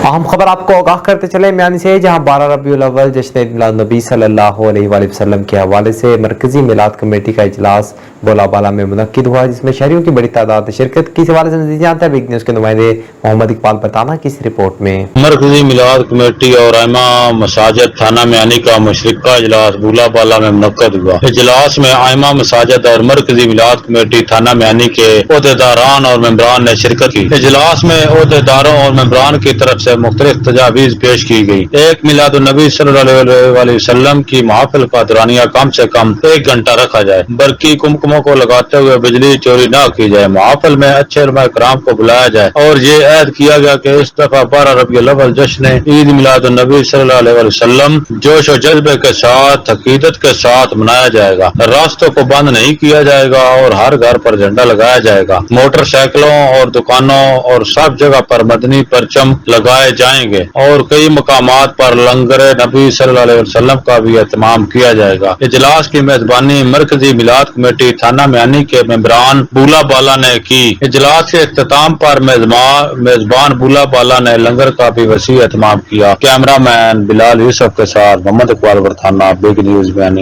اہم خبر آپ کو آگاہ کرتے چلے میانی سے، جہاں 12 ربیع الاول جشن میلاد نبی صلی اللہ علیہ وآلہ وسلم کے حوالے سے مرکزی میلاد کمیٹی کا اجلاس بولا بالا میں منعقد ہوا، جس میں شہریوں کی بڑی تعداد نے شرکت کی۔ اس حوالے سے مزید جانتے ہیں بگ نیوز کے نمائندے محمد اقبال پٹانہ کی اس رپورٹ میں۔ مرکزی میلاد کمیٹی اور ائمہ مساجد تھانہ میانی کا مشترکہ اجلاس بولا بالا میں منعقد ہوا۔ اجلاس میں ائمہ مساجد اور مرکزی میلاد کمیٹی تھانہ میانی کے عہدیداران اور ممبران نے شرکت کی۔ اجلاس میں عہدیداروں اور ممبران کی طرف سے مختلف تجاویز پیش کی گئی۔ ایک میلاد النبی صلی اللہ علیہ وسلم کی محافل کا دورانیہ کم سے کم 1 گھنٹہ رکھا جائے، برقی کمکموں کو لگاتے ہوئے بجلی چوری نہ کی جائے، محافل میں اچھے علماء کرام کو بلایا جائے، اور یہ عہد کیا گیا کہ اس دفعہ 12 ربیع الاول جشن عید میلاد النبی صلی اللہ علیہ وسلم جوش و جذبے کے ساتھ عقیدت کے ساتھ منایا جائے گا۔ راستوں کو بند نہیں کیا جائے گا اور ہر گھر پر جھنڈا لگایا جائے گا۔ موٹر سائیکلوں اور دکانوں اور سب جگہ پر مدنی پرچم لگائے جائیں گے اور کئی مقامات پر لنگر نبی صلی اللہ علیہ وسلم کا بھی اہتمام کیا جائے گا۔ اجلاس کی میزبانی مرکزی میلاد کمیٹی تھانہ میانی کے ممبران بولا بالا نے کی۔ اجلاس کے اختتام پر میزبان بولا بالا نے لنگر کا بھی وسیع اہتمام کیا۔ کیمرہ مین بلال یوسف کے ساتھ محمد اقبال پٹانہ، بگ نیوز میانی۔